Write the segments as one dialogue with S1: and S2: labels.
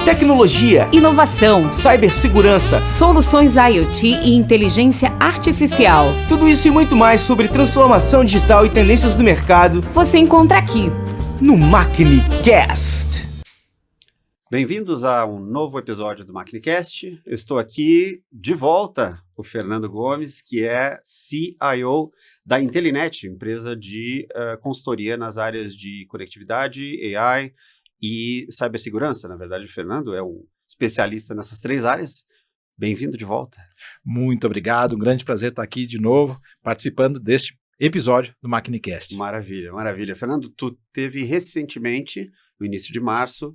S1: tecnologia,
S2: inovação,
S1: cibersegurança,
S2: soluções IoT e inteligência artificial.
S1: Tudo isso e muito mais sobre transformação digital e tendências do mercado
S2: Você encontra aqui
S1: no MacniCast.
S3: Bem-vindos a um novo episódio do MacniCast. Eu estou aqui de volta, o Fernando Gomes, que é CIO da Intelinet, empresa de consultoria nas áreas de conectividade, AI e cibersegurança. Na verdade, o Fernando é o especialista nessas três áreas. Bem-vindo de volta.
S4: Muito obrigado, um grande prazer estar aqui de novo, participando deste episódio do MacniCast.
S3: Maravilha, maravilha. Fernando, tu teve recentemente, no início de março,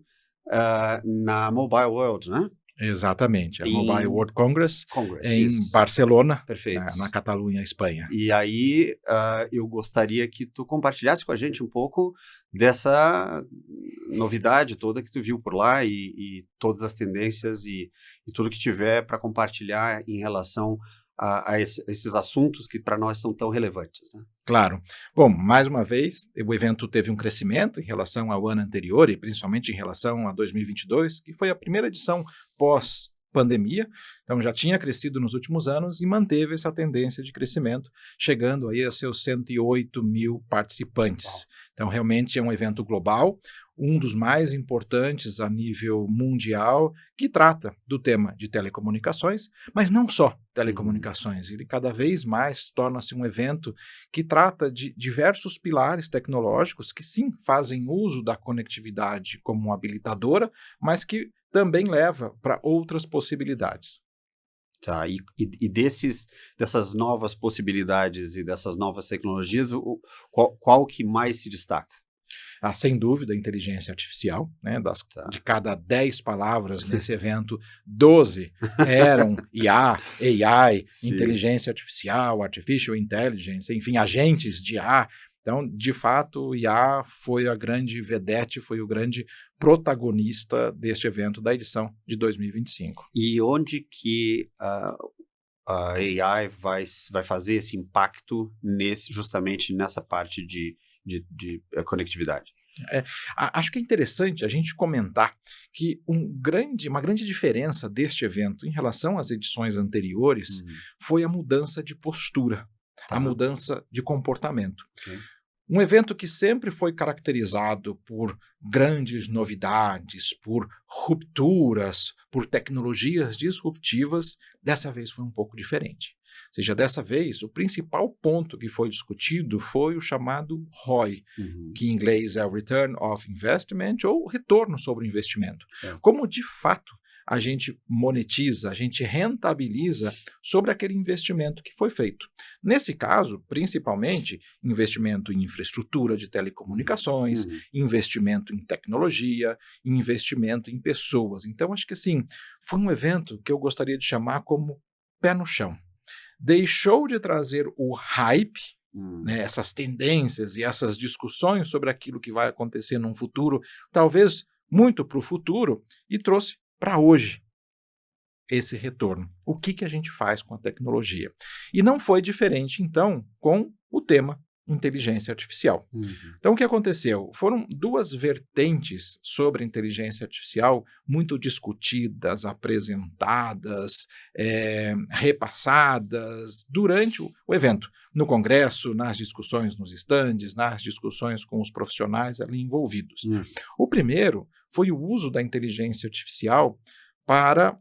S3: na Mobile World, né?
S4: Exatamente, a Mobile World Congress em
S3: isso.
S4: Barcelona,
S3: Perfeito.
S4: Na Catalunha, Espanha.
S3: E aí eu gostaria que tu compartilhasse com a gente um pouco dessa novidade toda que tu viu por lá e todas as tendências e tudo que tiver para compartilhar em relação a esses assuntos que para nós são tão relevantes, né?
S4: Claro. Bom, mais uma vez, o evento teve um crescimento em relação ao ano anterior e principalmente em relação a 2022, que foi a primeira edição pós-pandemia. Então já tinha crescido nos últimos anos e manteve essa tendência de crescimento, chegando aí a seus 108 mil participantes. Então realmente é um evento global, um dos mais importantes a nível mundial, que trata do tema de telecomunicações, mas não só telecomunicações. Ele cada vez mais torna-se um evento que trata de diversos pilares tecnológicos que sim fazem uso da conectividade como habilitadora, mas que também leva para outras possibilidades.
S3: Tá, e dessas novas possibilidades e dessas novas tecnologias, qual que mais se destaca?
S4: Sem dúvida, a inteligência artificial, né? De cada 10 palavras nesse evento, 12 eram IA, AI,
S3: Sim.
S4: inteligência artificial, artificial intelligence, enfim, agentes de IA. Então, de fato, o IA foi a grande vedete, foi o grande protagonista deste evento da edição de 2025.
S3: E onde que a AI vai fazer esse impacto justamente nessa parte de conectividade?
S4: Acho que é interessante a gente comentar que uma grande diferença deste evento em relação às edições anteriores foi a mudança de postura, a mudança de comportamento. Um evento que sempre foi caracterizado por grandes novidades, por rupturas, por tecnologias disruptivas, dessa vez foi um pouco diferente. Ou seja, dessa vez, o principal ponto que foi discutido foi o chamado ROI, que em inglês é o Return of Investment, ou retorno sobre o investimento.
S3: Certo.
S4: Como, de fato, a gente monetiza, a gente rentabiliza sobre aquele investimento que foi feito. Nesse caso, principalmente, investimento em infraestrutura de telecomunicações, investimento em tecnologia, investimento em pessoas. Então, acho que assim, foi um evento que eu gostaria de chamar como pé no chão. Deixou de trazer o hype, né, essas tendências e essas discussões sobre aquilo que vai acontecer num futuro, talvez muito para o futuro, e trouxe para hoje esse retorno. O que a gente faz com a tecnologia? E não foi diferente, então, com o tema inteligência artificial. Então, o que aconteceu? Foram duas vertentes sobre a inteligência artificial muito discutidas, apresentadas, repassadas durante o evento. No congresso, nas discussões nos estandes, nas discussões com os profissionais ali envolvidos. O primeiro foi o uso da inteligência artificial para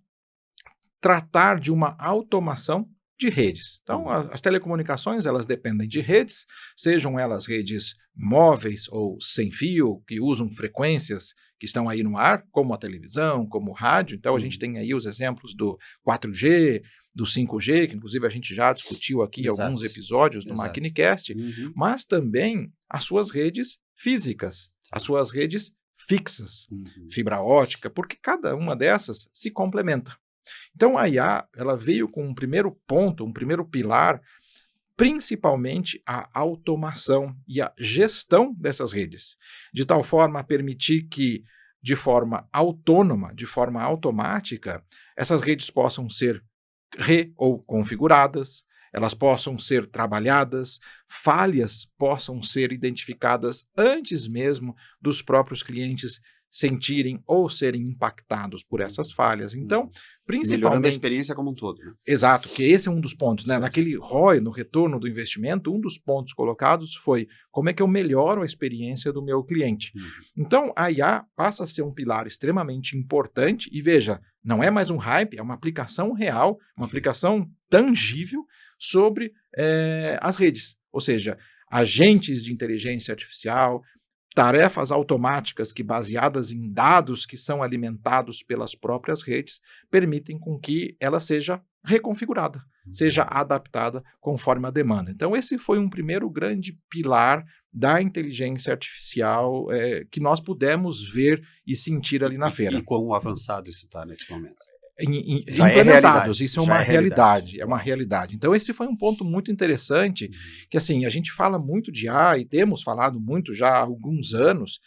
S4: tratar de uma automação de redes. Então, as telecomunicações, elas dependem de redes, sejam elas redes móveis ou sem fio, que usam frequências que estão aí no ar, como a televisão, como o rádio. Então, a gente tem aí os exemplos do 4G, do 5G, que inclusive a gente já discutiu aqui alguns episódios do MacniCast, mas também as suas redes físicas, as suas redes fixas, fibra ótica, porque cada uma dessas se complementa. Então, a IA, ela veio com um primeiro ponto, um primeiro pilar, principalmente a automação e a gestão dessas redes, de tal forma a permitir que, de forma autônoma, de forma automática, essas redes possam ser ou configuradas, elas possam ser trabalhadas, falhas possam ser identificadas antes mesmo dos próprios clientes sentirem ou serem impactados por essas falhas. Então, principalmente...
S3: Melhorando a experiência como um todo. Né?
S4: Exato, que esse é um dos pontos. Né?
S3: Certo.
S4: Naquele ROI, no retorno do investimento, um dos pontos colocados foi como é que eu melhoro a experiência do meu cliente. Então, a IA passa a ser um pilar extremamente importante e veja, não é mais um hype, é uma aplicação real, uma aplicação tangível sobre as redes. Ou seja, agentes de inteligência artificial, tarefas automáticas que, baseadas em dados que são alimentados pelas próprias redes, permitem com que ela seja reconfigurada, seja adaptada conforme a demanda. Então, esse foi um primeiro grande pilar da inteligência artificial que nós pudemos ver e sentir ali na feira.
S3: E quão avançado isso está nesse momento?
S4: Já implementados,
S3: é
S4: isso é uma realidade, é uma realidade. Então esse foi um ponto muito interessante, que assim, a gente fala muito de IA e temos falado muito já há alguns anos,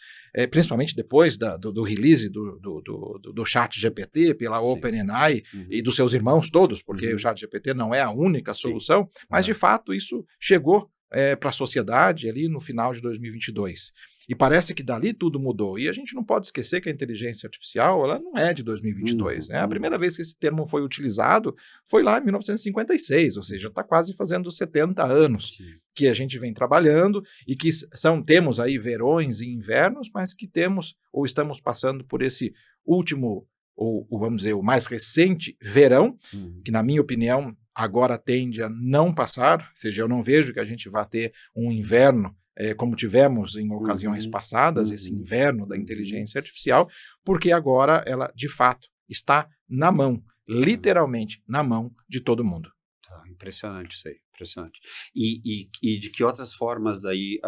S4: principalmente depois do release do ChatGPT pela OpenAI e dos seus irmãos todos, porque o ChatGPT não é a única solução, mas de fato isso chegou para a sociedade ali no final de 2022. E parece que dali tudo mudou. E a gente não pode esquecer que a inteligência artificial ela não é de 2022. Né? A primeira vez que esse termo foi utilizado foi lá em 1956, ou seja, está quase fazendo 70 anos que a gente vem trabalhando e que temos aí verões e invernos, mas que temos ou estamos passando por esse último, ou vamos dizer, o mais recente verão, que na minha opinião agora tende a não passar, ou seja, eu não vejo que a gente vá ter um inverno como tivemos em ocasiões passadas, esse inverno da inteligência artificial, porque agora ela, de fato, está na mão, literalmente na mão de todo mundo.
S3: Impressionante isso aí, impressionante. E de que outras formas daí,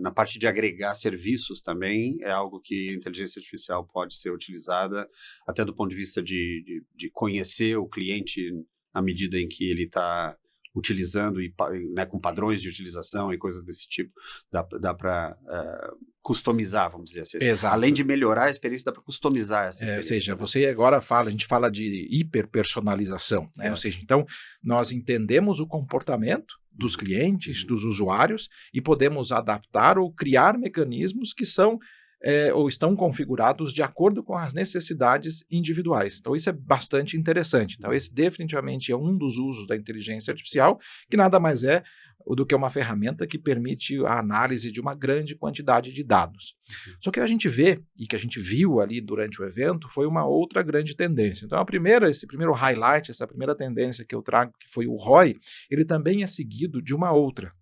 S3: na parte de agregar serviços também, é algo que a inteligência artificial pode ser utilizada, até do ponto de vista de conhecer o cliente na medida em que ele está utilizando, né, com padrões de utilização e coisas desse tipo, dá para customizar, vamos dizer assim.
S4: Exato.
S3: Além de melhorar a experiência, dá para customizar essa experiência.
S4: Ou seja, você agora a gente fala de hiperpersonalização, né? Ou seja, então nós entendemos o comportamento dos clientes, dos usuários, e podemos adaptar ou criar mecanismos que são ou estão configurados de acordo com as necessidades individuais. Então, isso é bastante interessante. Então, esse definitivamente é um dos usos da inteligência artificial, que nada mais é do que uma ferramenta que permite a análise de uma grande quantidade de dados. Só que a gente vê, e que a gente viu ali durante o evento, foi uma outra grande tendência. Então, esse primeiro highlight, essa primeira tendência que eu trago, que foi o ROI, ele também é seguido de uma outra,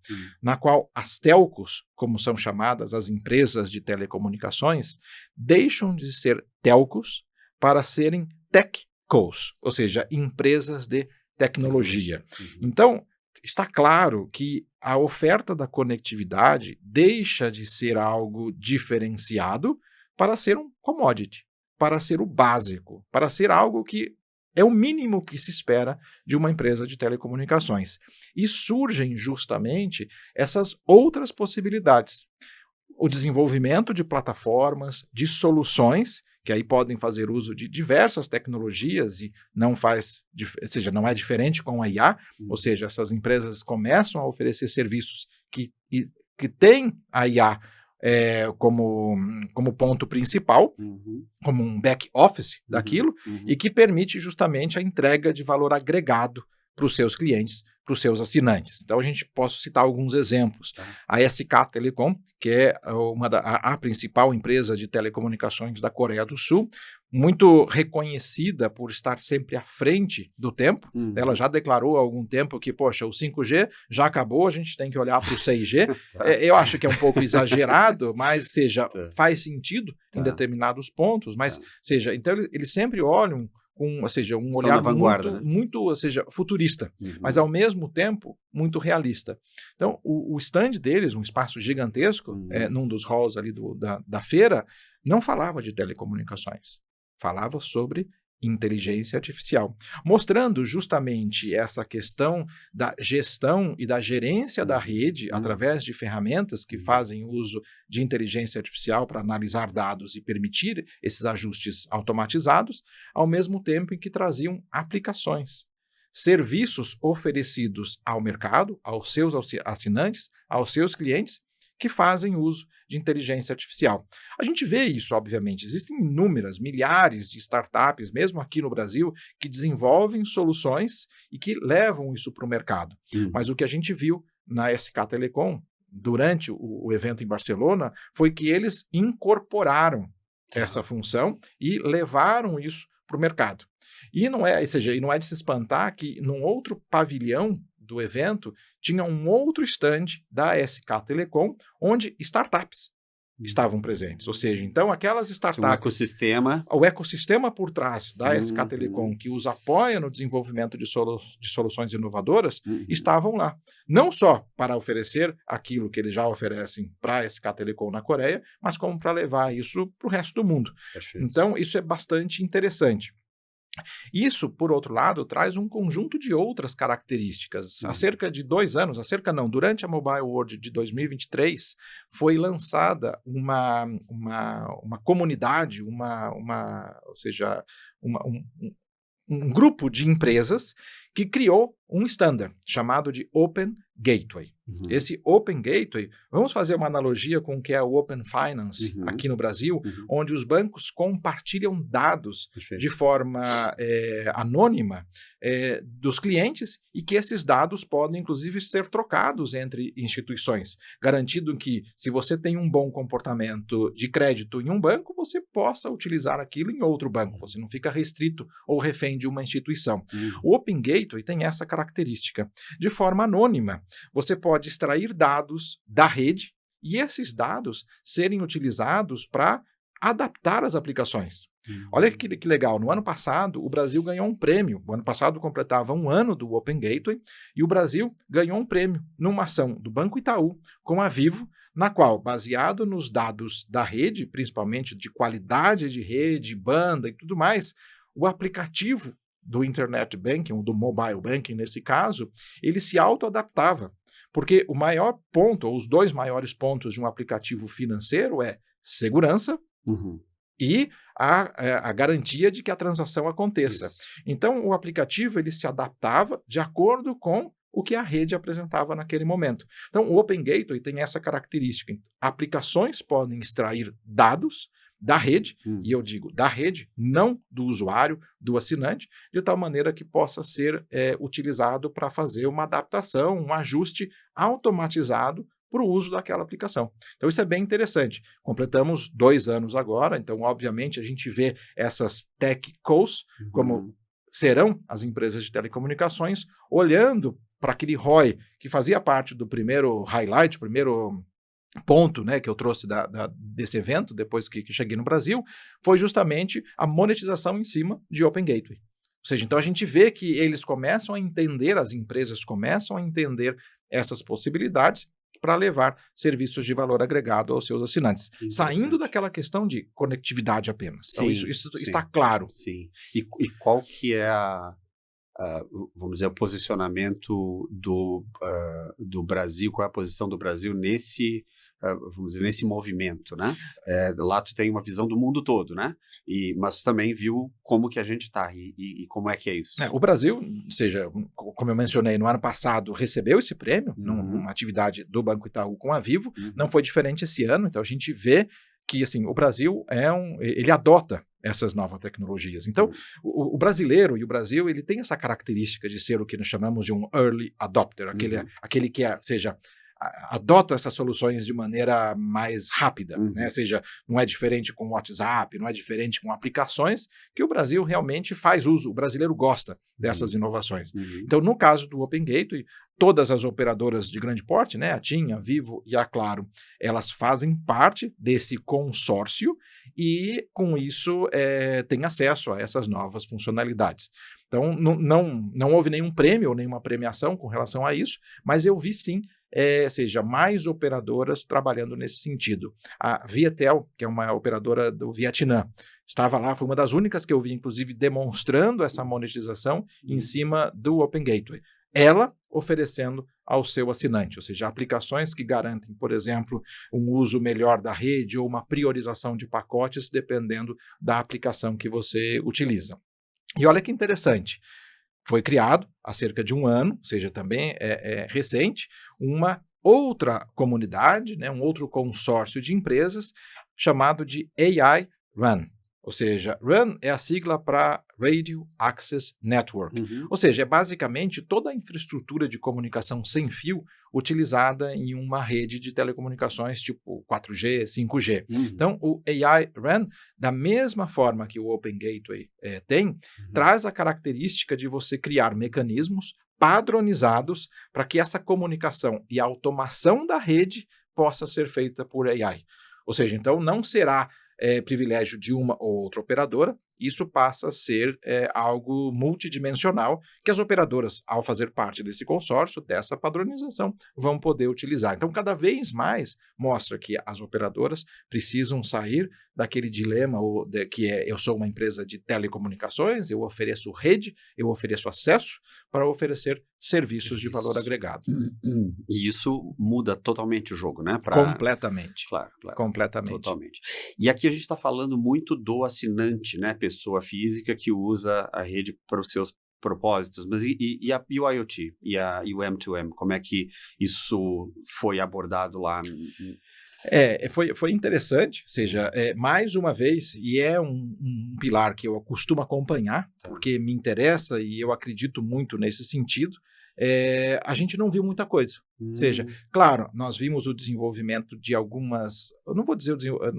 S4: na qual as telcos, como são chamadas as empresas de telecomunicações, deixam de ser telcos para serem techcos, ou seja, empresas de tecnologia. Então, está claro que a oferta da conectividade deixa de ser algo diferenciado para ser um commodity, para ser o básico, para ser algo que é o mínimo que se espera de uma empresa de telecomunicações. E surgem justamente essas outras possibilidades. O desenvolvimento de plataformas, de soluções, que aí podem fazer uso de diversas tecnologias e não é diferente com a IA, ou seja, essas empresas começam a oferecer serviços que têm a IA como ponto principal, como um back office daquilo, e que permite justamente a entrega de valor agregado para os seus clientes, para os seus assinantes. Então, posso citar alguns exemplos. A SK Telecom, que é a principal empresa de telecomunicações da Coreia do Sul, muito reconhecida por estar sempre à frente do tempo. Ela já declarou há algum tempo que, poxa, o 5G já acabou, a gente tem que olhar para o 6G. Eu acho que é um pouco exagerado, mas, faz sentido em determinados pontos, mas, então, eles sempre olham com, um olhar muito futurista, mas ao mesmo tempo muito realista. Então, o stand deles, um espaço gigantesco, num dos halls ali da feira, não falava de telecomunicações, falava sobre inteligência artificial, mostrando justamente essa questão da gestão e da gerência da rede através de ferramentas que fazem uso de inteligência artificial para analisar dados e permitir esses ajustes automatizados, ao mesmo tempo em que traziam aplicações, serviços oferecidos ao mercado, aos seus assinantes, aos seus clientes, que fazem uso de inteligência artificial. A gente vê isso, obviamente. Existem inúmeras, milhares de startups, mesmo aqui no Brasil, que desenvolvem soluções e que levam isso para o mercado. Mas o que a gente viu na SK Telecom, durante o evento em Barcelona, foi que eles incorporaram essa função e levaram isso para o mercado. E não é de se espantar que num outro pavilhão do evento tinha um outro stand da SK Telecom, onde startups estavam presentes. Ou seja, então aquelas startups... O ecossistema por trás da SK Telecom, que os apoia no desenvolvimento de soluções inovadoras, estavam lá. Não só para oferecer aquilo que eles já oferecem para a SK Telecom na Coreia, mas como para levar isso para o resto do mundo.
S3: Perfeito.
S4: Então, isso é bastante interessante. Isso, por outro lado, traz um conjunto de outras características. Há cerca de 2 anos, durante a Mobile World de 2023, foi lançada uma comunidade, ou seja, um grupo de empresas que criou um standard chamado de Open Gateway. Esse Open Gateway, vamos fazer uma analogia com o que é o Open Finance aqui no Brasil, onde os bancos compartilham dados de forma anônima dos clientes e que esses dados podem, inclusive, ser trocados entre instituições, garantindo que, se você tem um bom comportamento de crédito em um banco, você possa utilizar aquilo em outro banco. Você não fica restrito ou refém de uma instituição. O Open Gateway tem essa característica. De forma anônima, você pode extrair dados da rede e esses dados serem utilizados para adaptar as aplicações. Olha que legal, no ano passado o Brasil ganhou um prêmio, o ano passado completava 1 ano do Open Gateway e o Brasil ganhou um prêmio numa ação do Banco Itaú com a Vivo, na qual, baseado nos dados da rede, principalmente de qualidade de rede, banda e tudo mais, o aplicativo do Internet Banking, ou do Mobile Banking nesse caso, ele se auto-adaptava. Porque o maior ponto, ou os 2 maiores pontos de um aplicativo financeiro é segurança e a garantia de que a transação aconteça. Isso. Então, o aplicativo ele se adaptava de acordo com o que a rede apresentava naquele momento. Então, o Open Gateway tem essa característica. Aplicações podem extrair dados da rede, e eu digo da rede, não do usuário, do assinante, de tal maneira que possa ser utilizado para fazer uma adaptação, um ajuste automatizado para o uso daquela aplicação. Então isso é bem interessante. Completamos 2 anos agora, então obviamente a gente vê essas tech cos, como serão as empresas de telecomunicações, olhando para aquele ROI que fazia parte do primeiro highlight, primeiro ponto, né, que eu trouxe desse evento, depois que cheguei no Brasil, foi justamente a monetização em cima de Open Gateway. Ou seja, então a gente vê que eles começam a entender, as empresas começam a entender essas possibilidades para levar serviços de valor agregado aos seus assinantes, saindo daquela questão de conectividade apenas. Então isso está claro.
S3: Sim. E qual que é vamos dizer, o posicionamento do Brasil, qual é a posição do Brasil nesse, vamos dizer, nesse movimento, né? Lá tu tem uma visão do mundo todo, né? Mas também viu como que a gente está e como é que é isso.
S4: O Brasil, seja, como eu mencionei, no ano passado recebeu esse prêmio, numa atividade do Banco Itaú com a Vivo, não foi diferente esse ano, então a gente vê que assim, o Brasil ele adota essas novas tecnologias. Então, o brasileiro e o Brasil, ele tem essa característica de ser o que nós chamamos de um early adopter, aquele que adota essas soluções de maneira mais rápida, né? Ou seja, não é diferente com o WhatsApp, não é diferente com aplicações, que o Brasil realmente faz uso, o brasileiro gosta dessas inovações. Então, no caso do Open Gateway, todas as operadoras de grande porte, né, a TIM, a Vivo e a Claro, elas fazem parte desse consórcio e, com isso, têm acesso a essas novas funcionalidades. Então, não houve nenhum prêmio ou nenhuma premiação com relação a isso, mas eu vi sim, seja, mais operadoras trabalhando nesse sentido. A Viettel, que é uma operadora do Vietnã, estava lá, foi uma das únicas que eu vi, inclusive, demonstrando essa monetização em cima do Open Gateway. Ela oferecendo ao seu assinante, ou seja, aplicações que garantem, por exemplo, um uso melhor da rede ou uma priorização de pacotes, dependendo da aplicação que você utiliza. E olha que interessante, foi criado há cerca de 1 ano, ou seja, também é recente, uma outra comunidade, né, um outro consórcio de empresas chamado de AI RAN. Ou seja, RAN é a sigla para Radio Access Network. Ou seja, é basicamente toda a infraestrutura de comunicação sem fio utilizada em uma rede de telecomunicações tipo 4G, 5G. Então, o AI RAN, da mesma forma que o Open Gateway tem, traz a característica de você criar mecanismos padronizados para que essa comunicação e automação da rede possa ser feita por AI. Ou seja, então não será privilégio de uma ou outra operadora, isso passa a ser algo multidimensional que as operadoras, ao fazer parte desse consórcio, dessa padronização, vão poder utilizar. Então, cada vez mais mostra que as operadoras precisam sair daquele dilema que eu sou uma empresa de telecomunicações, eu ofereço rede, eu ofereço acesso para oferecer serviços de valor agregado.
S3: E isso muda totalmente o jogo, né?
S4: Completamente.
S3: Claro.
S4: Completamente.
S3: Totalmente. E aqui a gente está falando muito do assinante, né? Pessoa física que usa a rede para os seus propósitos. Mas e o IoT? E o M2M? Como é que isso foi abordado lá?
S4: Foi interessante, ou seja, mais uma vez, e é um pilar que eu costumo acompanhar, porque me interessa e eu acredito muito nesse sentido, a gente não viu muita coisa. Ou seja, claro, nós vimos o desenvolvimento de algumas, eu não vou dizer,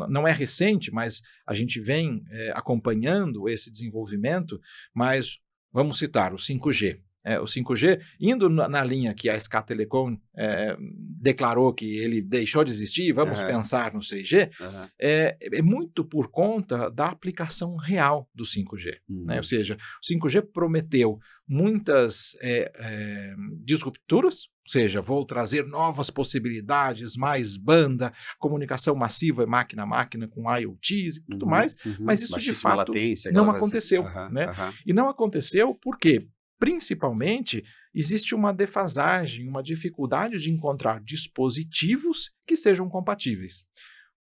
S4: não é recente, mas a gente vem acompanhando esse desenvolvimento, mas vamos citar o 5G. O 5G, indo na linha que a SK Telecom declarou que ele deixou de existir, vamos pensar no 6G, é muito por conta da aplicação real do 5G. Né? Ou seja, o 5G prometeu muitas disrupturas, ou seja, vou trazer novas possibilidades, mais banda, comunicação massiva, máquina a máquina, com IoTs e tudo mais, mas isso de fato
S3: latência,
S4: não aconteceu. Né? E não aconteceu porque principalmente, existe uma defasagem, uma dificuldade de encontrar dispositivos que sejam compatíveis.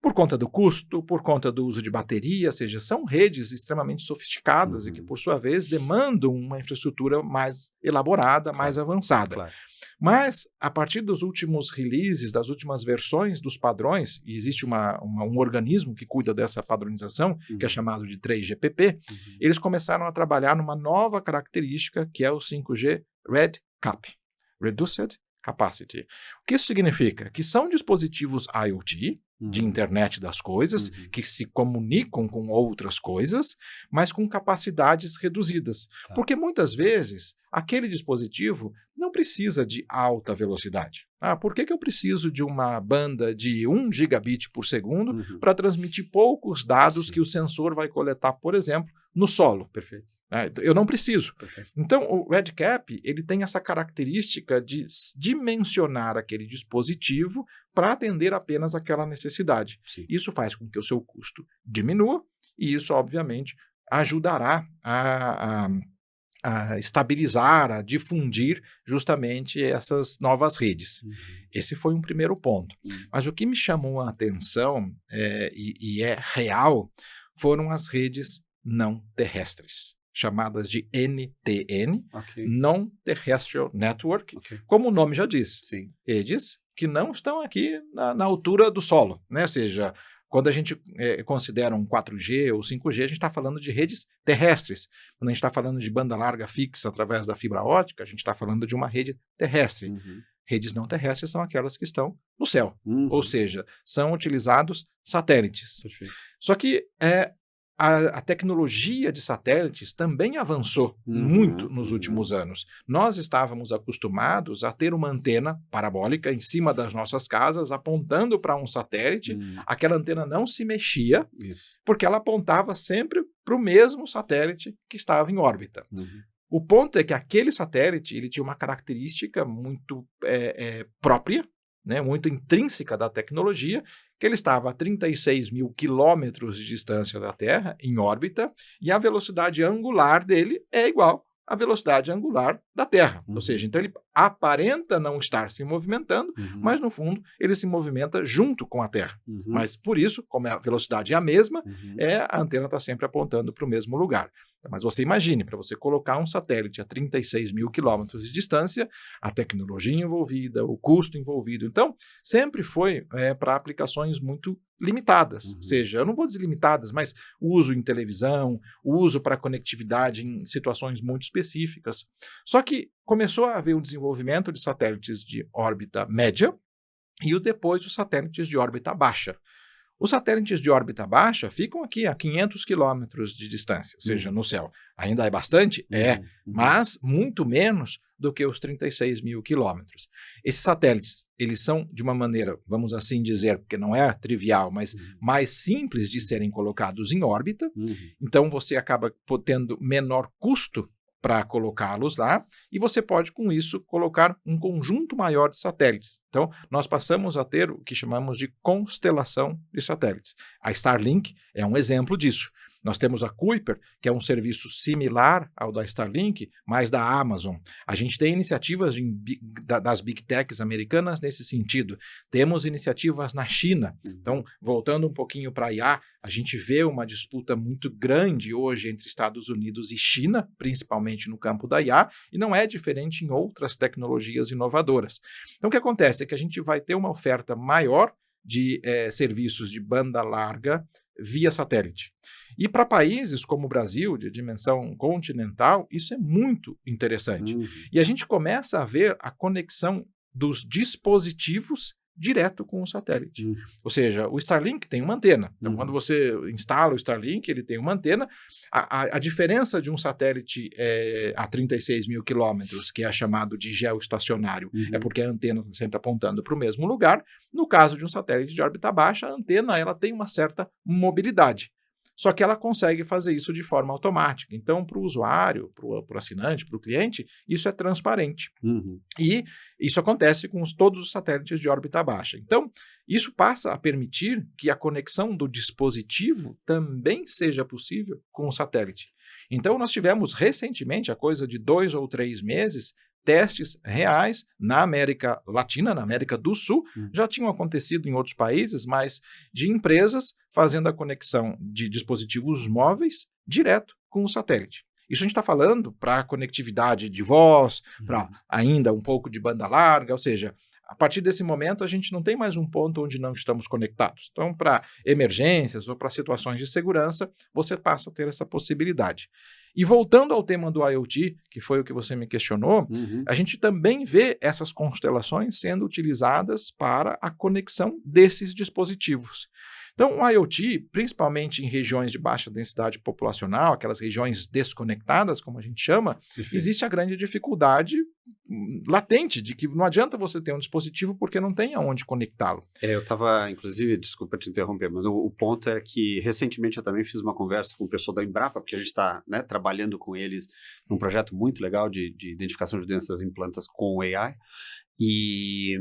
S4: Por conta do custo, por conta do uso de bateria, ou seja, são redes extremamente sofisticadas e que, por sua vez, demandam uma infraestrutura mais elaborada, mais avançada.
S3: Claro.
S4: Mas, a partir dos últimos releases, das últimas versões dos padrões, e existe um organismo que cuida dessa padronização, que é chamado de 3GPP, eles começaram a trabalhar numa nova característica, que é o 5G RedCap, Reduced Capacity. O que isso significa? Que são dispositivos IoT, de internet das coisas, que se comunicam com outras coisas, mas com capacidades reduzidas. Porque muitas vezes aquele dispositivo não precisa de alta velocidade. Por que eu preciso de uma banda de 1 gigabit por segundo para transmitir poucos dados que o sensor vai coletar, por exemplo, no solo?
S3: Perfeito.
S4: Eu não preciso.
S3: Perfeito.
S4: Então, o RedCap ele tem essa característica de dimensionar aquele dispositivo para atender apenas aquela necessidade.
S3: Sim.
S4: Isso faz com que o seu custo diminua e isso, obviamente, ajudará a estabilizar, a difundir justamente essas novas redes. Esse foi um primeiro ponto. Mas o que me chamou a atenção, e é real, foram as redes não terrestres, chamadas de NTN, Non-Terrestrial Network, como o nome já diz.
S3: Sim.
S4: Redes que não estão aqui na altura do solo, né? Ou seja, quando a gente considera um 4G ou 5G, a gente está falando de redes terrestres. Quando a gente está falando de banda larga fixa através da fibra ótica, a gente está falando de uma rede terrestre. Redes não terrestres são aquelas que estão no céu, ou seja, são utilizados satélites.
S3: Perfeito.
S4: Só que a tecnologia de satélites também avançou muito nos últimos anos. Nós estávamos acostumados a ter uma antena parabólica em cima das nossas casas, apontando para um satélite. Aquela antena não se mexia, porque ela apontava sempre para o mesmo satélite que estava em órbita. O ponto é que aquele satélite ele tinha uma característica muito própria, né, muito intrínseca da tecnologia, que ele estava a 36 mil quilômetros de distância da Terra, em órbita, e a velocidade angular dele é igual a velocidade angular da Terra. Ou seja, então ele aparenta não estar se movimentando, mas no fundo ele se movimenta junto com a Terra. Mas por isso, como a velocidade é a mesma, a antena está sempre apontando para o mesmo lugar. Mas você imagine, para você colocar um satélite a 36 mil quilômetros de distância, a tecnologia envolvida, o custo envolvido. Então, sempre foi para aplicações muito limitadas, ou seja, eu não vou dizer limitadas, mas uso em televisão, uso para conectividade em situações muito específicas. Só que começou a haver o desenvolvimento de satélites de órbita média e depois os satélites de órbita baixa. Os satélites de órbita baixa ficam aqui a 500 quilômetros de distância, ou seja, no céu. Ainda é bastante? Mas muito menos do que os 36 mil quilômetros. Esses satélites, eles são de uma maneira, vamos assim dizer, porque não é trivial, mas mais simples de serem colocados em órbita. Então você acaba tendo menor custo para colocá-los lá, e você pode, com isso, colocar um conjunto maior de satélites. Então, nós passamos a ter o que chamamos de constelação de satélites. A Starlink é um exemplo disso. Nós temos a Kuiper, que é um serviço similar ao da Starlink, mas da Amazon. A gente tem iniciativas das Big Techs americanas nesse sentido. Temos iniciativas na China. Então, voltando um pouquinho para a IA, a gente vê uma disputa muito grande hoje entre Estados Unidos e China, principalmente no campo da IA, e não é diferente em outras tecnologias inovadoras. Então, o que acontece é que a gente vai ter uma oferta maior de serviços de banda larga via satélite. E para países como o Brasil, de dimensão continental, isso é muito interessante. E a gente começa a ver a conexão dos dispositivos direto com o satélite. Ou seja, o Starlink tem uma antena. Então, quando você instala o Starlink, ele tem uma antena. A diferença de um satélite a 36 mil quilômetros, que é chamado de geoestacionário, é porque a antena está sempre apontando para o mesmo lugar. No caso de um satélite de órbita baixa, a antena ela tem uma certa mobilidade. Só que ela consegue fazer isso de forma automática. Então, para o usuário, para o assinante, para o cliente, isso é transparente. E isso acontece com todos os satélites de órbita baixa. Então, isso passa a permitir que a conexão do dispositivo também seja possível com o satélite. Então, nós tivemos recentemente, há coisa de 2 ou 3 meses, testes reais na América Latina, na América do Sul, já tinham acontecido em outros países, mas de empresas fazendo a conexão de dispositivos móveis direto com o satélite. Isso a gente está falando para conectividade de voz, para ainda um pouco de banda larga, ou seja, a partir desse momento a gente não tem mais um ponto onde não estamos conectados. Então, para emergências ou para situações de segurança, você passa a ter essa possibilidade. E voltando ao tema do IoT, que foi o que você me questionou, a gente também vê essas constelações sendo utilizadas para a conexão desses dispositivos. Então, o IoT, principalmente em regiões de baixa densidade populacional, aquelas regiões desconectadas, como a gente chama, existe a grande dificuldade latente de que não adianta você ter um dispositivo porque não tem aonde conectá-lo.
S3: Eu estava, inclusive, desculpa te interromper, mas o ponto é que recentemente eu também fiz uma conversa com o pessoal da Embrapa, porque a gente está trabalhando com eles num projeto muito legal de identificação de doenças em plantas com AI, e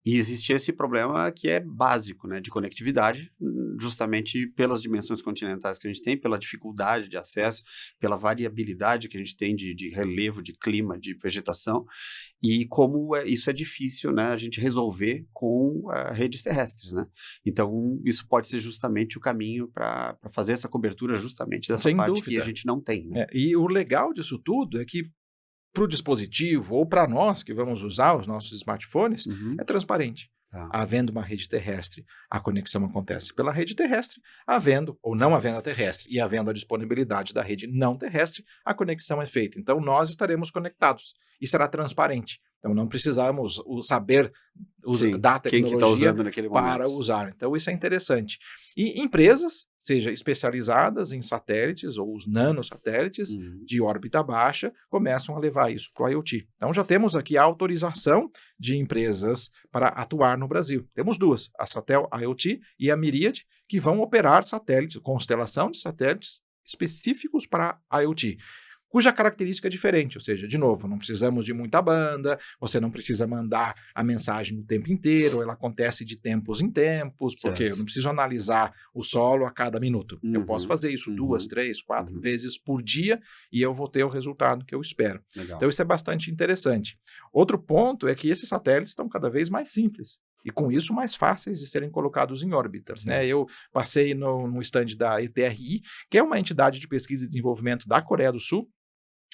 S3: existe esse problema que é básico, de conectividade, justamente pelas dimensões continentais que a gente tem, pela dificuldade de acesso, pela variabilidade que a gente tem de relevo, de clima, de vegetação, e como isso é difícil, a gente resolver com redes terrestres, Então, isso pode ser justamente o caminho para fazer essa cobertura justamente dessa parte que a gente não tem.
S4: E o legal disso tudo é que para o dispositivo ou para nós que vamos usar os nossos smartphones, é transparente. Havendo uma rede terrestre, a conexão acontece pela rede terrestre, havendo ou não havendo a terrestre e havendo a disponibilidade da rede não terrestre, a conexão é feita. Então, nós estaremos conectados e será transparente. Então, não precisamos saber da tecnologia para usar. Então, isso é interessante. E empresas, seja especializadas em satélites ou os nanosatélites de órbita baixa, começam a levar isso para o IoT. Então, já temos aqui a autorização de empresas para atuar no Brasil. Temos duas, a Satel IoT e a Myriad, que vão operar satélites, constelação de satélites específicos para IoT. cuja característica é diferente, ou seja, de novo, não precisamos de muita banda, você não precisa mandar a mensagem o tempo inteiro, ela acontece de tempos em tempos, porque eu não preciso analisar o solo a cada minuto. Eu posso fazer isso 2, 3, 4 vezes por dia e eu vou ter o resultado que eu espero.
S3: Legal.
S4: Então isso é bastante interessante. Outro ponto é que esses satélites estão cada vez mais simples. E com isso mais fáceis de serem colocados em órbita. Né? Eu passei no stand da ETRI, que é uma entidade de pesquisa e desenvolvimento da Coreia do Sul,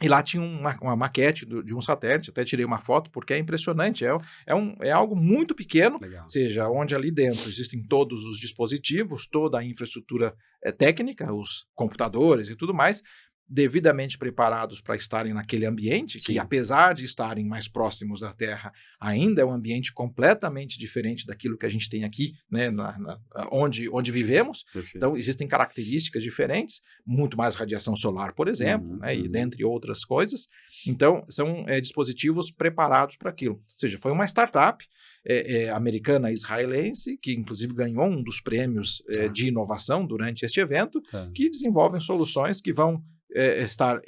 S4: e lá tinha uma maquete de um satélite, até tirei uma foto, porque é impressionante, é algo muito pequeno,
S3: Legal.
S4: ou seja, onde ali dentro existem todos os dispositivos, toda a infraestrutura técnica, os computadores e tudo mais, devidamente preparados para estarem naquele ambiente,
S3: Sim.
S4: que apesar de estarem mais próximos da Terra, ainda é um ambiente completamente diferente daquilo que a gente tem aqui, né, onde vivemos.
S3: Perfeito.
S4: Então, existem características diferentes, muito mais radiação solar, por exemplo, né, e dentre outras coisas. Então, são dispositivos preparados para aquilo. Ou seja, foi uma startup americana israelense, que inclusive ganhou um dos prêmios de inovação durante este evento, que desenvolvem soluções que vão estar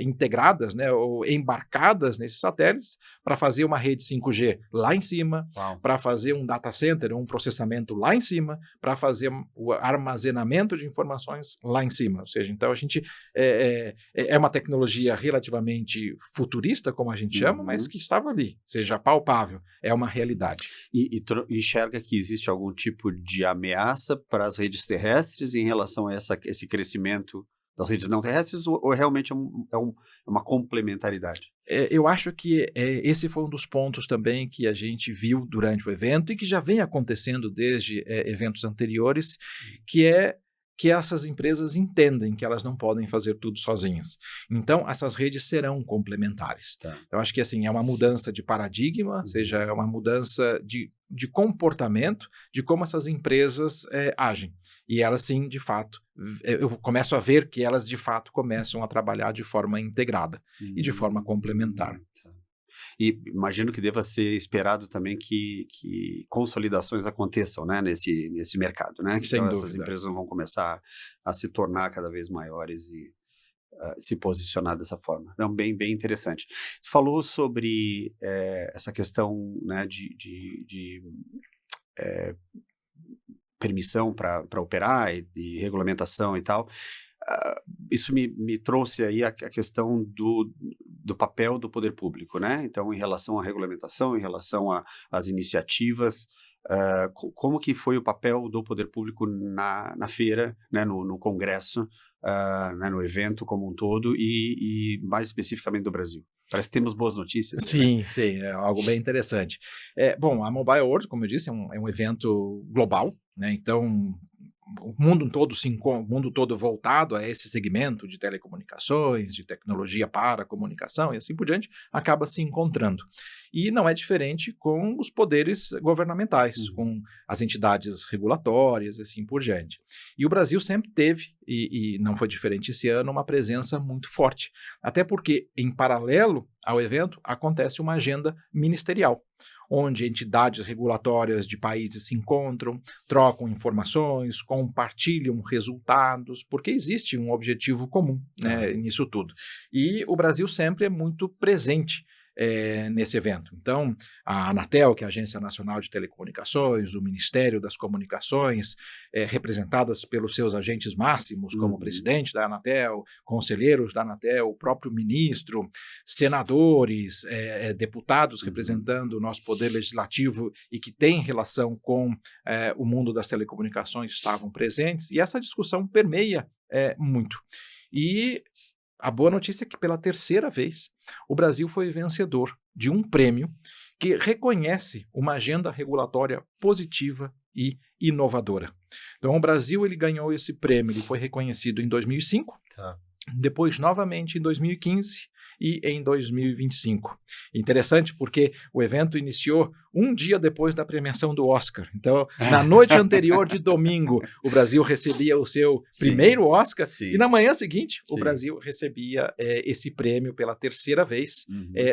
S4: integradas, né, ou embarcadas nesses satélites para fazer uma rede 5G lá em cima, para fazer um data center, um processamento lá em cima, para fazer o armazenamento de informações lá em cima. Ou seja, então a gente é uma tecnologia relativamente futurista, como a gente chama, mas que estava ali, ou seja, palpável, é uma realidade.
S3: E enxerga que existe algum tipo de ameaça para as redes terrestres em relação a esse crescimento das redes não terrestres, ou realmente é uma complementaridade?
S4: Eu acho que esse foi um dos pontos também que a gente viu durante o evento e que já vem acontecendo desde eventos anteriores, que essas empresas entendem que elas não podem fazer tudo sozinhas. Então, essas redes serão complementares. Eu acho que assim, é uma mudança de paradigma, ou seja, é uma mudança de comportamento, de como essas empresas agem. E elas, sim, de fato, eu começo a ver que elas, de fato, começam a trabalhar de forma integrada e de forma complementar.
S3: E imagino que deva ser esperado também que consolidações aconteçam, né, nesse mercado, né?
S4: Sem
S3: então,
S4: dúvida.
S3: Essas empresas vão começar a se tornar cada vez maiores e se posicionar dessa forma. Então, bem interessante. Você falou sobre essa questão, né, de permissão para operar e regulamentação e tal. Isso me trouxe aí a questão do papel do poder público, né? Então, em relação à regulamentação, em relação às iniciativas, como que foi o papel do poder público na feira, né, no congresso, né, no evento como um todo e mais especificamente do Brasil? Parece que temos boas notícias.
S4: Sim, né? Sim, é algo bem interessante. Bom, a Mobile World, como eu disse, é um evento global, né? Então, o mundo todo voltado a esse segmento de telecomunicações, de tecnologia para comunicação e assim por diante, acaba se encontrando. E não é diferente com os poderes governamentais, com as entidades regulatórias e assim por diante. E o Brasil sempre teve, e não foi diferente esse ano, uma presença muito forte. Até porque, em paralelo ao evento, acontece uma agenda ministerial, onde entidades regulatórias de países se encontram, trocam informações, compartilham resultados, porque existe um objetivo comum, né, nisso tudo. E o Brasil sempre é muito presente nesse evento. Então, a Anatel, que é a Agência Nacional de Telecomunicações, o Ministério das Comunicações, representadas pelos seus agentes máximos, como o presidente da Anatel, conselheiros da Anatel, o próprio ministro, senadores, deputados representando o nosso poder legislativo e que tem relação com o mundo das telecomunicações estavam presentes, e essa discussão permeia muito. E a boa notícia é que, pela terceira vez, o Brasil foi vencedor de um prêmio que reconhece uma agenda regulatória positiva e inovadora. Então, o Brasil ele ganhou esse prêmio, ele foi reconhecido em 2005, depois novamente em 2015 e em 2025. Interessante porque o evento iniciou um dia depois da premiação do Oscar. Então, na noite anterior de domingo, o Brasil recebia o seu primeiro Oscar e na manhã seguinte, o Brasil recebia esse prêmio pela terceira vez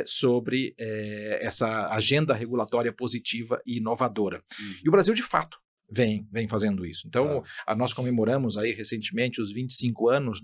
S4: sobre essa agenda regulatória positiva e inovadora. E o Brasil, de fato, vem fazendo isso. Então, nós comemoramos aí recentemente os 25 anos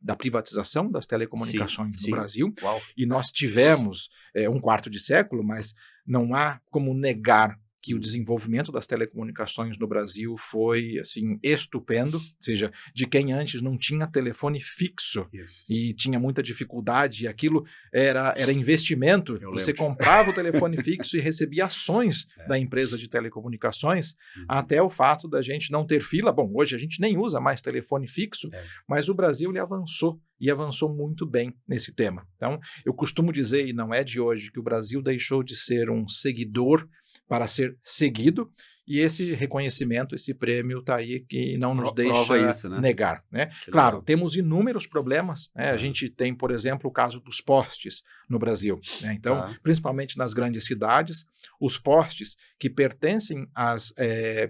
S4: da privatização das telecomunicações no Brasil.
S3: Uau.
S4: E nós tivemos um quarto de século, mas não há como negar que o desenvolvimento das telecomunicações no Brasil foi, assim, estupendo, ou seja, de quem antes não tinha telefone fixo e tinha muita dificuldade, e aquilo era investimento. Você comprava o telefone fixo e recebia ações da empresa de telecomunicações, até o fato da gente não ter fila. Bom, hoje a gente nem usa mais telefone fixo, mas o Brasil ele avançou, e avançou muito bem nesse tema. Então, eu costumo dizer, e não é de hoje, que o Brasil deixou de ser um seguidor para ser seguido, e esse reconhecimento, esse prêmio está aí que não nos deixa
S3: isso, né?
S4: negar. Né? Claro, temos inúmeros problemas. Né? A gente tem, por exemplo, o caso dos postes no Brasil. Né? Então, principalmente nas grandes cidades, os postes que pertencem às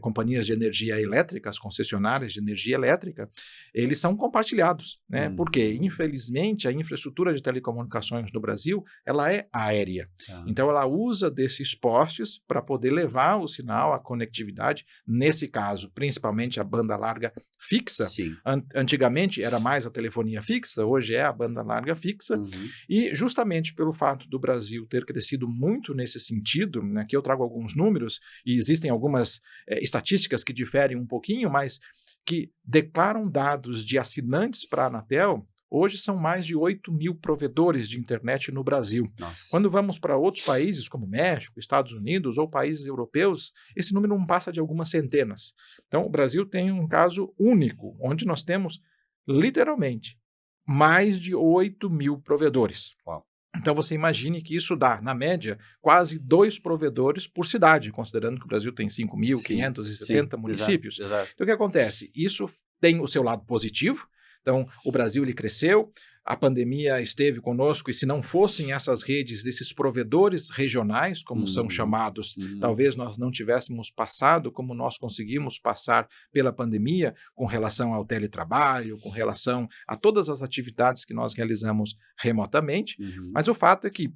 S4: companhias de energia elétrica, as concessionárias de energia elétrica, eles são compartilhados. Né? Porque, infelizmente, a infraestrutura de telecomunicações no Brasil ela é aérea. Então, ela usa desses postes para poder levar o sinal, a conectividade, nesse caso, principalmente a banda larga fixa. Antigamente era mais a telefonia fixa, hoje é a banda larga fixa, e justamente pelo fato do Brasil ter crescido muito nesse sentido, né, aqui eu trago alguns números, e existem algumas estatísticas que diferem um pouquinho, mas que declaram dados de assinantes para a Anatel. Hoje são mais de 8 mil provedores de internet no Brasil. Quando vamos para outros países, como México, Estados Unidos ou países europeus, esse número não passa de algumas centenas. Então, o Brasil tem um caso único, onde nós temos, literalmente, mais de 8 mil provedores. Então, você imagine que isso dá, na média, quase 2 provedores por cidade, considerando que o Brasil tem 5.570 municípios.
S3: Exato.
S4: Então, o que acontece? Isso tem o seu lado positivo. Então, o Brasil ele cresceu, a pandemia esteve conosco, e se não fossem essas redes desses provedores regionais, como são chamados, talvez nós não tivéssemos passado como nós conseguimos passar pela pandemia, com relação ao teletrabalho, com relação a todas as atividades que nós realizamos remotamente, mas o fato é que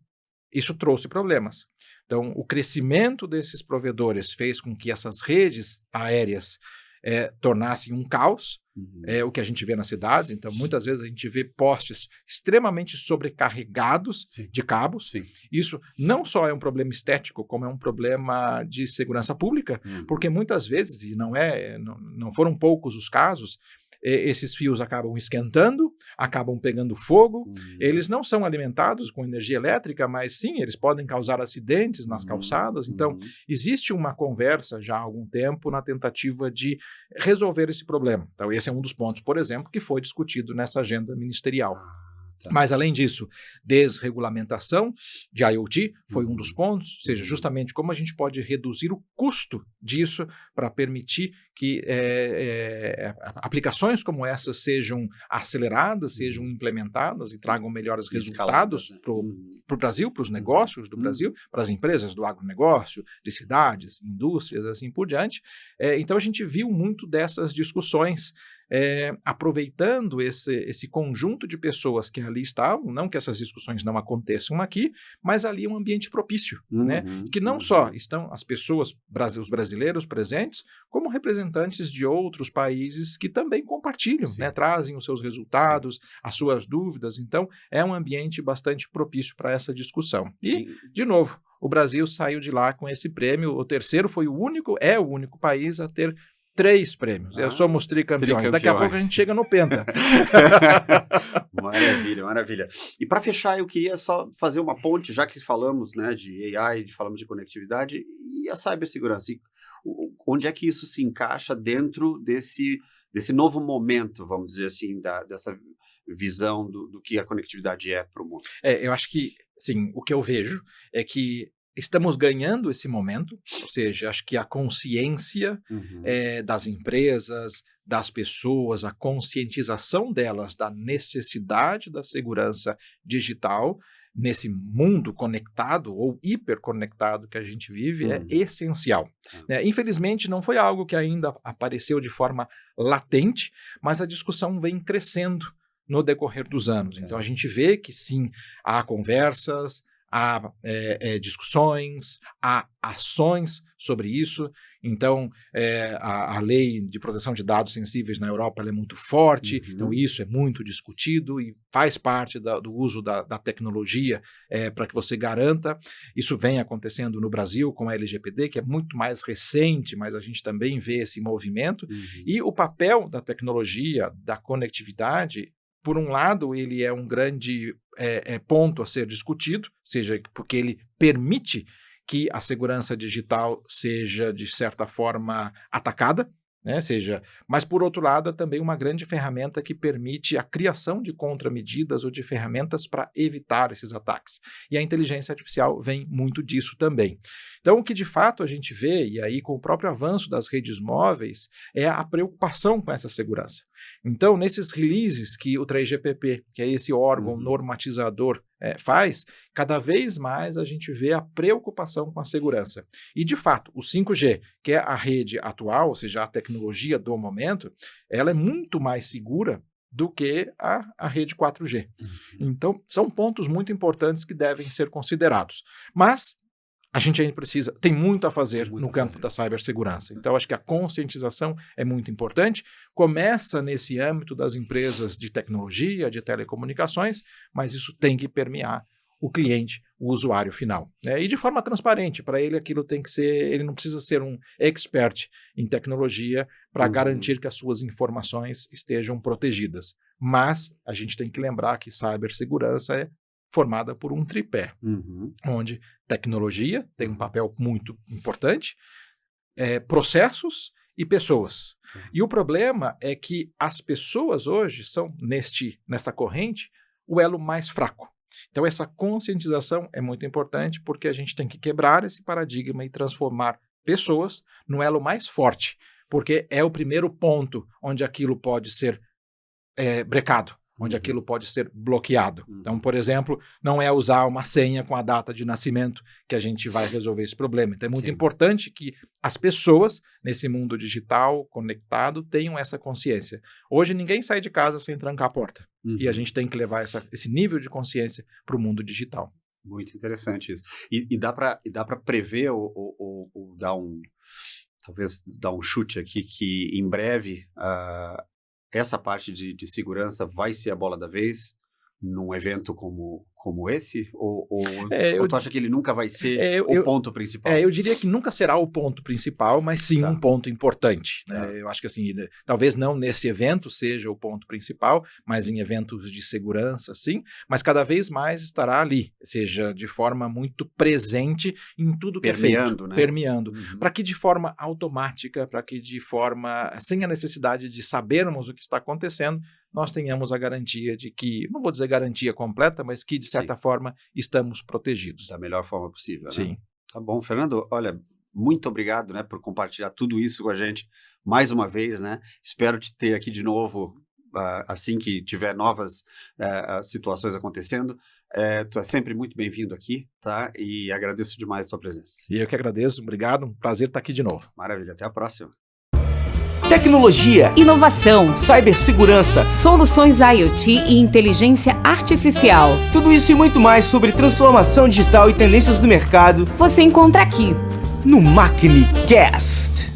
S4: isso trouxe problemas. Então, o crescimento desses provedores fez com que essas redes aéreas tornassem um caos, o que a gente vê nas cidades. Então, muitas vezes a gente vê postes extremamente sobrecarregados de cabos. Isso não só é um problema estético, como é um problema de segurança pública, porque muitas vezes, e não foram poucos os casos, esses fios acabam esquentando, acabam pegando fogo, eles não são alimentados com energia elétrica, mas sim, eles podem causar acidentes nas calçadas. Então, existe uma conversa já há algum tempo na tentativa de resolver esse problema. Então, esse é um dos pontos, por exemplo, que foi discutido nessa agenda ministerial. Mas, além disso, desregulamentação de IoT foi um dos pontos, ou seja, justamente como a gente pode reduzir o custo disso para permitir que aplicações como essas sejam aceleradas, sejam implementadas e tragam melhores resultados para o Brasil, para os negócios do Brasil, para as empresas do agronegócio, de cidades, indústrias, assim por diante. Então, a gente viu muito dessas discussões, aproveitando esse conjunto de pessoas que ali estavam, não que essas discussões não aconteçam aqui, mas ali é um ambiente propício, né? Que não só estão as pessoas, os brasileiros presentes, como representantes de outros países que também compartilham, né? Trazem os seus resultados, as suas dúvidas. Então, é um ambiente bastante propício para essa discussão. E, de novo, o Brasil saiu de lá com esse prêmio. O terceiro é o único país a ter 3 prêmios. Somos tricampeões. Daqui a pouco a gente chega no penta.
S3: Maravilha, maravilha. E para fechar, eu queria só fazer uma ponte, já que falamos, né, de AI, falamos de conectividade e a cibersegurança. Onde é que isso se encaixa dentro desse novo momento, vamos dizer assim, dessa visão do que a conectividade é para o mundo?
S4: Eu acho que, sim, o que eu vejo é que estamos ganhando esse momento, ou seja, acho que a consciência das empresas, das pessoas, a conscientização delas da necessidade da segurança digital nesse mundo conectado ou hiperconectado que a gente vive é essencial. Infelizmente, não foi algo que ainda apareceu de forma latente, mas a discussão vem crescendo no decorrer dos anos. Então, a gente vê que, sim, há conversas, há discussões, há ações sobre isso. Então, a lei de proteção de dados sensíveis na Europa ela é muito forte, então isso é muito discutido e faz parte do uso da tecnologia para que você garanta. Isso vem acontecendo no Brasil com a LGPD, que é muito mais recente, mas a gente também vê esse movimento. E o papel da tecnologia, da conectividade, por um lado, ele é um grande ponto a ser discutido, seja porque ele permite que a segurança digital seja, de certa forma, atacada, né? Mas, por outro lado, é também uma grande ferramenta que permite a criação de contramedidas ou de ferramentas para evitar esses ataques. E a inteligência artificial vem muito disso também. Então, o que de fato a gente vê, e aí com o próprio avanço das redes móveis, é a preocupação com essa segurança. Então, nesses releases que o 3GPP, que é esse órgão normatizador, faz, cada vez mais a gente vê a preocupação com a segurança. E, de fato, o 5G, que é a rede atual, ou seja, a tecnologia do momento, ela é muito mais segura do que a rede 4G. Então, são pontos muito importantes que devem ser considerados. Mas a gente ainda tem muito a fazer no campo da cibersegurança. Então, acho que a conscientização é muito importante. Começa nesse âmbito das empresas de tecnologia, de telecomunicações, mas isso tem que permear o cliente, o usuário final. E de forma transparente, para ele aquilo tem que ser, ele não precisa ser um expert em tecnologia para garantir que as suas informações estejam protegidas. Mas a gente tem que lembrar que cibersegurança é formada por um tripé, onde tecnologia tem um papel muito importante, processos e pessoas. E o problema é que as pessoas hoje são, nesta corrente, o elo mais fraco. Então, essa conscientização é muito importante porque a gente tem que quebrar esse paradigma e transformar pessoas no elo mais forte, porque é o primeiro ponto onde aquilo pode ser brecado, onde aquilo pode ser bloqueado. Então, por exemplo, não é usar uma senha com a data de nascimento que a gente vai resolver esse problema. Então, é muito importante que as pessoas, nesse mundo digital, conectado, tenham essa consciência. Hoje, ninguém sai de casa sem trancar a porta. E a gente tem que levar esse nível de consciência para o mundo digital.
S3: Muito interessante isso. E dá para prever ou talvez dar um chute aqui que, em breve, essa parte de segurança vai ser a bola da vez num evento como esse? Ou tu acha que ele nunca vai ser o ponto principal?
S4: Eu diria que nunca será o ponto principal, mas sim um ponto importante. Né? Eu acho que assim, talvez não nesse evento seja o ponto principal, mas em eventos de segurança, sim, mas cada vez mais estará ali, seja de forma muito presente em tudo que é feito. Permeando. Para que de forma automática, para que de forma, sem a necessidade de sabermos o que está acontecendo, nós tenhamos a garantia de que, não vou dizer garantia completa, mas que, de certa forma, estamos protegidos.
S3: Da melhor forma possível, né?
S4: Sim.
S3: Tá bom, Fernando, olha, muito obrigado, né, por compartilhar tudo isso com a gente mais uma vez, né? Espero te ter aqui de novo, assim que tiver novas situações acontecendo. Tu é sempre muito bem-vindo aqui, tá? E agradeço demais a sua presença.
S4: E eu que agradeço, obrigado, um prazer estar aqui de novo.
S3: Maravilha, até a próxima.
S1: Tecnologia,
S2: inovação,
S1: cibersegurança,
S2: soluções IoT e inteligência artificial.
S1: Tudo isso e muito mais sobre transformação digital e tendências do mercado
S2: Você encontra aqui
S1: no MacniCast.